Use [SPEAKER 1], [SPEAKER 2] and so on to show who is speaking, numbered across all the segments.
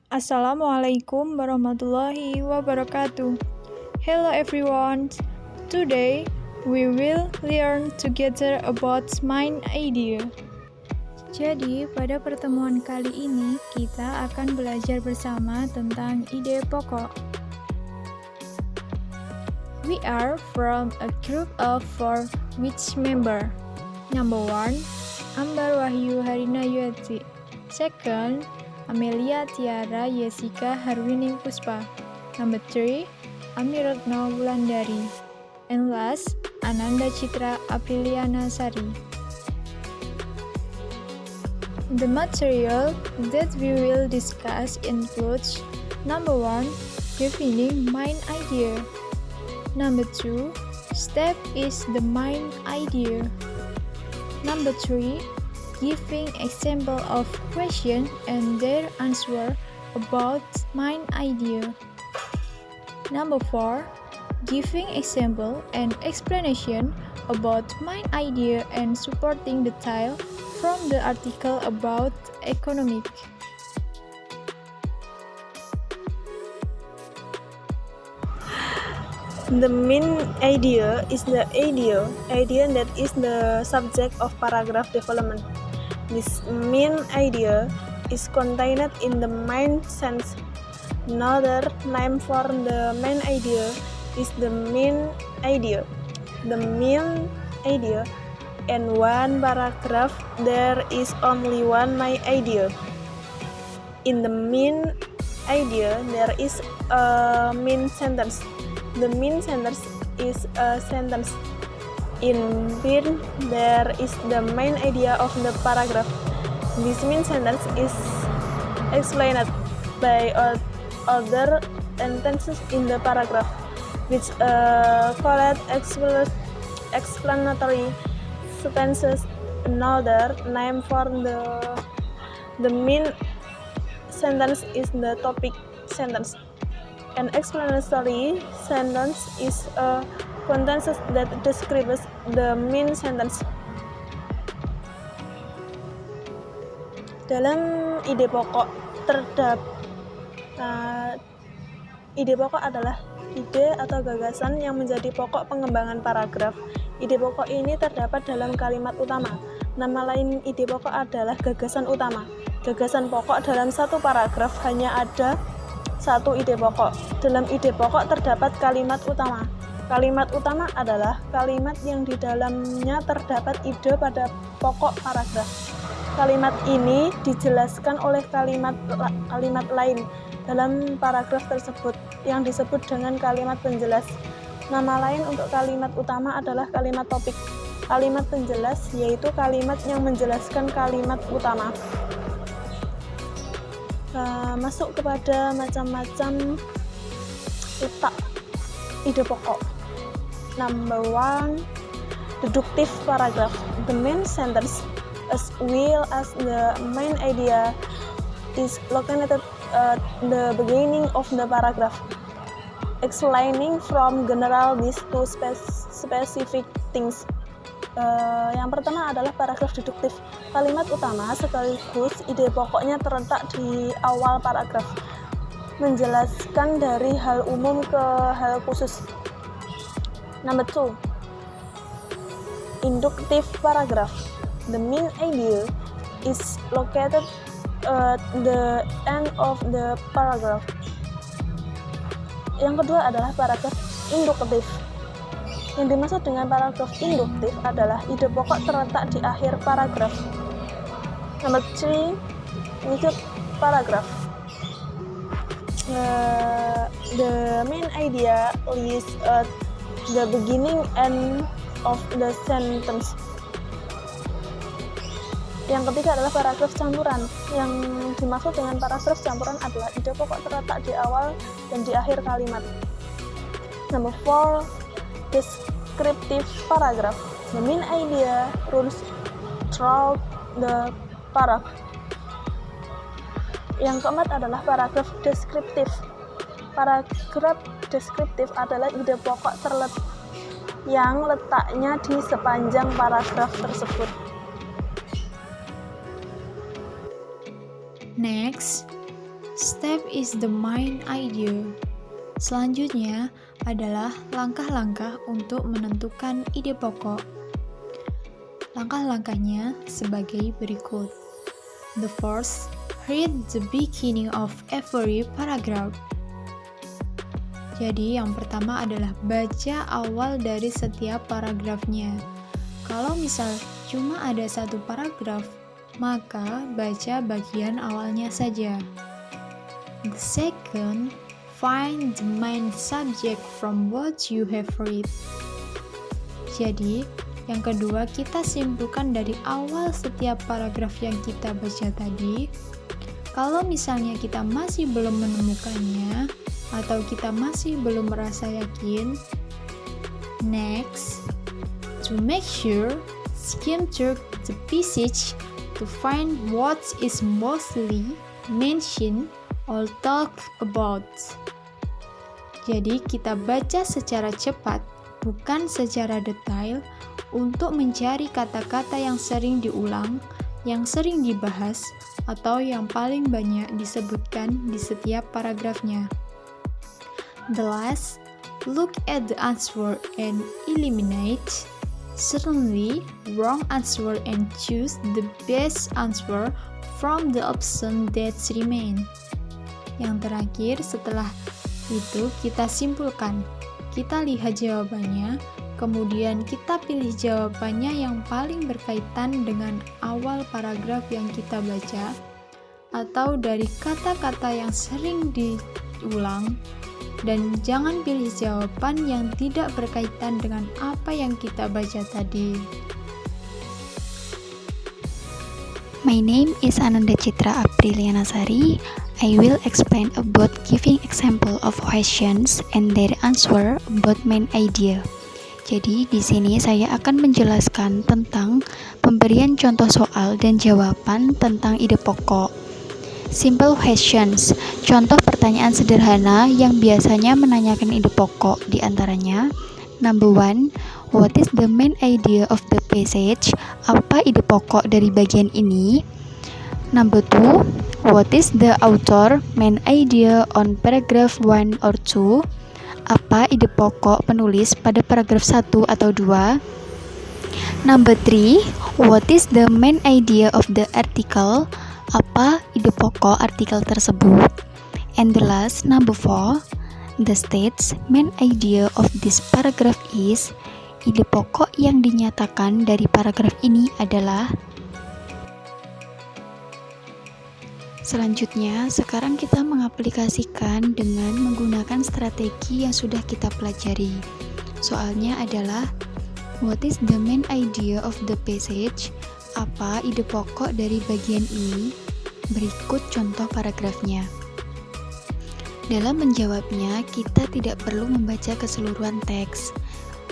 [SPEAKER 1] Assalamualaikum warahmatullahi wabarakatuh. Hello everyone. Today we will learn together about mind idea. Jadi, pada pertemuan kali ini kita akan belajar bersama tentang ide pokok. We are from a group of 4 which member. Number 1, Ambar Wahyu Harina Yuati. Second, Amelia Tiara Yesika Harwini Puspa. Number 3, Amiratno Wulandari. And last, Ananda Citra Apriliana Sari. The material that we will discuss includes: number 1, defining mind idea. Number 2, step is the mind idea. Number 3, giving example of question and their answer about mind idea. Number 4, giving example and explanation about mind idea and supporting detail from the article about economic.
[SPEAKER 2] The main idea is the idea that is the subject of paragraph development. This main idea is contained in the main sense. Another name for the main idea is the main idea. The main idea, in one paragraph there is only one main idea. In the main idea there is a main sentence. The main sentence is a sentence. In between there is the main idea of the paragraph. This main sentence is explained by other sentences in the paragraph, which called explanatory sentences. Another name for the main sentence is the topic sentence. An explanatory sentence is a sentence that describes the main sentence. Dalam ide pokok ide pokok adalah ide atau gagasan yang menjadi pokok pengembangan paragraf. Ide pokok ini terdapat dalam kalimat utama. Nama lain ide pokok adalah gagasan utama. Gagasan pokok dalam satu paragraf hanya ada satu ide pokok. Dalam ide pokok terdapat kalimat utama. Kalimat utama adalah kalimat yang di dalamnya terdapat ide pada pokok paragraf. Kalimat ini dijelaskan oleh kalimat lain dalam paragraf tersebut yang disebut dengan kalimat penjelas. Nama lain untuk kalimat utama adalah kalimat topik. Kalimat penjelas yaitu kalimat yang menjelaskan kalimat utama. Masuk kepada macam-macam letak ide pokok. Number 1, deductive paragraph. The main sentence as well as the main idea is located at the beginning of the paragraph, explaining from general these to specific things. Yang pertama adalah paragraf deduktif. Kalimat utama sekaligus ide pokoknya terletak di awal paragraf, menjelaskan dari hal umum ke hal khusus. Number 2, inductive paragraph. The main idea is located at the end of the paragraph. Yang kedua adalah paragraf induktif. Yang dimaksud dengan paragraf induktif adalah ide pokok terletak di akhir paragraf. Number 3, method paragraph. The main idea lies at the beginning and of the sentence. Yang ketiga adalah paragraf campuran. Yang dimaksud dengan paragraf campuran adalah ide pokok terletak di awal dan di akhir kalimat. Number 4, descriptive paragraph. The main idea runs throughout the paragraph. Yang keempat adalah paragraf deskriptif. Paragraf deskriptif adalah ide pokok yang letaknya di sepanjang paragraf tersebut.
[SPEAKER 1] Next, Step is the main idea. Selanjutnya adalah langkah-langkah untuk menentukan ide pokok. Langkah-langkahnya sebagai berikut. The first, read the beginning of every paragraph. Jadi yang pertama adalah baca awal dari setiap paragrafnya. Kalau misal cuma ada satu paragraf, maka baca bagian awalnya saja. The second, find the main subject from what you have read. Jadi, yang kedua, kita simpulkan dari awal setiap paragraf yang kita baca tadi. Kalau misalnya kita masih belum menemukannya, atau kita masih belum merasa yakin, next, to make sure, skim through the passage to find what is mostly mentioned or talked about. Jadi kita baca secara cepat, bukan secara detail, untuk mencari kata-kata yang sering diulang, yang sering dibahas, atau yang paling banyak disebutkan di setiap paragrafnya. The last, look at the answer and eliminate certainly wrong answer and choose the best answer from the option that remain. Yang terakhir, setelah itu kita simpulkan, kita lihat jawabannya, kemudian kita pilih jawabannya yang paling berkaitan dengan awal paragraf yang kita baca, atau dari kata-kata yang sering diulang, dan jangan pilih jawaban yang tidak berkaitan dengan apa yang kita baca tadi.
[SPEAKER 3] My name is Ananda Citra Apriliana Sari. I will explain about giving example of questions and their answer about main idea. Jadi di sini saya akan menjelaskan tentang pemberian contoh soal dan jawaban tentang ide pokok. Simple questions, contoh pertanyaan sederhana yang biasanya menanyakan ide pokok, di antaranya number 1, what is the main idea of the passage? Apa ide pokok dari bagian ini? Number 2, what is the author main idea on paragraph 1 or 2? Apa ide pokok penulis pada paragraf 1 atau 2? Number 3, what is the main idea of the article? Apa ide pokok artikel tersebut? And the last, number 4, the state's main idea of this paragraph is. Ide pokok yang dinyatakan dari paragraf ini adalah. Selanjutnya, sekarang kita mengaplikasikan dengan menggunakan strategi yang sudah kita pelajari. Soalnya adalah, what is the main idea of the passage? Apa ide pokok dari bagian ini? Berikut contoh paragrafnya. Dalam menjawabnya, kita tidak perlu membaca keseluruhan teks.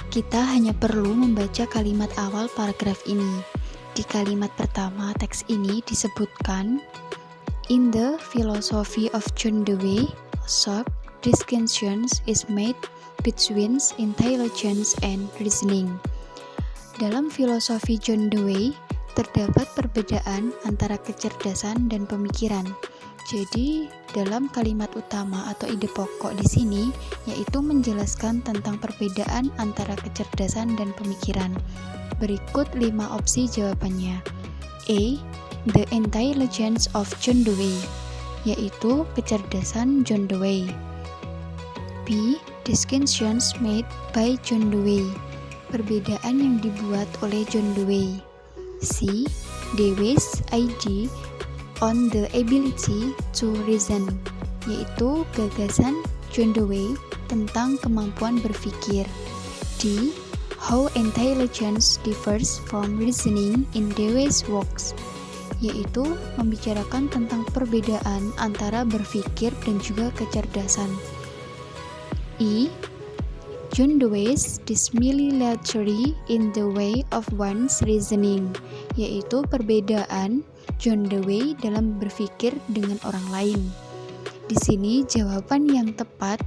[SPEAKER 3] Kita hanya perlu membaca kalimat awal paragraf ini. Di kalimat pertama teks ini disebutkan, in the philosophy of John Dewey, a sharp distinction is made between intelligence and reasoning. Dalam filosofi John Dewey, terdapat perbedaan antara kecerdasan dan pemikiran. Jadi, dalam kalimat utama atau ide pokok di sini, yaitu menjelaskan tentang perbedaan antara kecerdasan dan pemikiran. Berikut 5 opsi jawabannya. A. The intelligence of John Dewey, yaitu kecerdasan John Dewey. B. Distinctions made by John Dewey, perbedaan yang dibuat oleh John Dewey. C. Dewey's idea on the ability to reason, yaitu gagasan John Dewey tentang kemampuan berpikir. D. How intelligence differs from reasoning in Dewey's works, yaitu membicarakan tentang perbedaan antara berpikir dan juga kecerdasan. E. John Dewey's dissimilitude in the way of one's reasoning, yaitu perbedaan John Dewey dalam berpikir dengan orang lain. Di sini jawaban yang tepat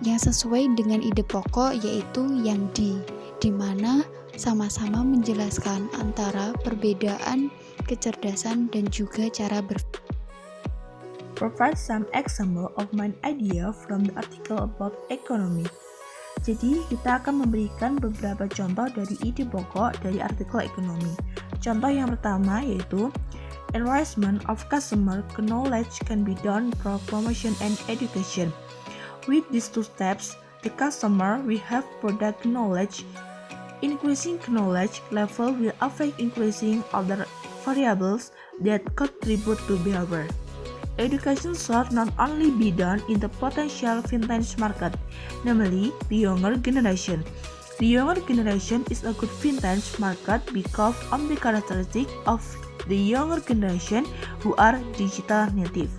[SPEAKER 3] yang sesuai dengan ide pokok yaitu yang D, di mana sama-sama menjelaskan antara perbedaan kecerdasan dan juga cara berpikir.
[SPEAKER 4] provide some example of main idea from the article about economy. Jadi, kita akan memberikan beberapa contoh dari ide pokok dari artikel ekonomi. Contoh yang pertama yaitu enrichment of customer knowledge can be done through promotion and education. With these two steps, the customer will have product knowledge. Increasing knowledge level will affect increasing other variables that contribute to behavior. Education should not only be done in the potential vintage market, namely the younger generation. The younger generation is a good vintage market because of the characteristic of the younger generation who are digital native.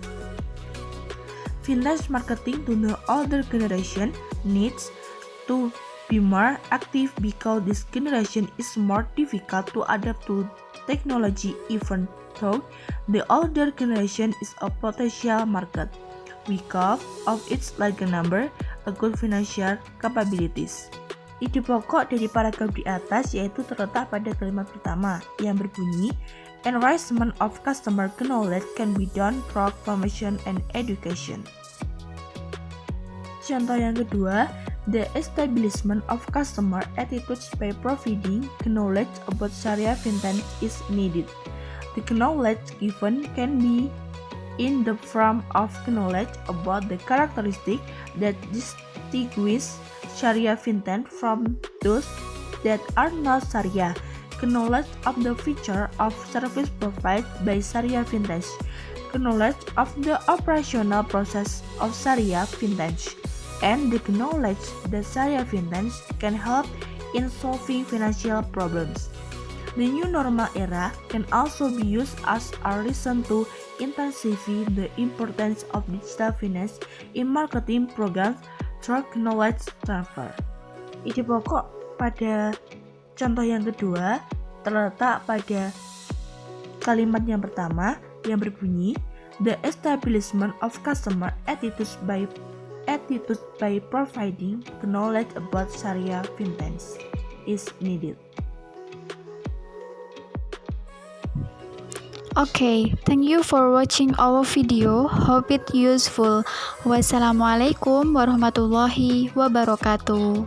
[SPEAKER 4] Vintage marketing to the older generation needs to be more active because this generation is more difficult to adapt to technology even though the older generation is a potential market because of its larger number and good financial capabilities. Ide pokok dari paragraf di atas yaitu terletak pada kalimat pertama yang berbunyi enrichment of customer knowledge can be done through promotion and education. Contoh yang kedua, the establishment of customer attitudes by providing knowledge about Sharia vintage is needed. The knowledge given can be in the form of knowledge about the characteristics that distinguish Sharia vintage from those that are not Sharia, knowledge of the feature of service provided by Sharia vintage, knowledge of the operational process of Sharia vintage, and the knowledge that Sharia vintage can help in solving financial problems. The new normal era can also be used as a reason to intensify the importance of digital finance in marketing programs through knowledge transfer. Ide pokok pada contoh yang kedua terletak pada kalimat yang pertama yang berbunyi the establishment of customer attitudes by providing knowledge about Sharia vintage is needed.
[SPEAKER 3] Okay, thank you for watching our video. Hope it useful. Wassalamualaikum warahmatullahi wabarakatuh.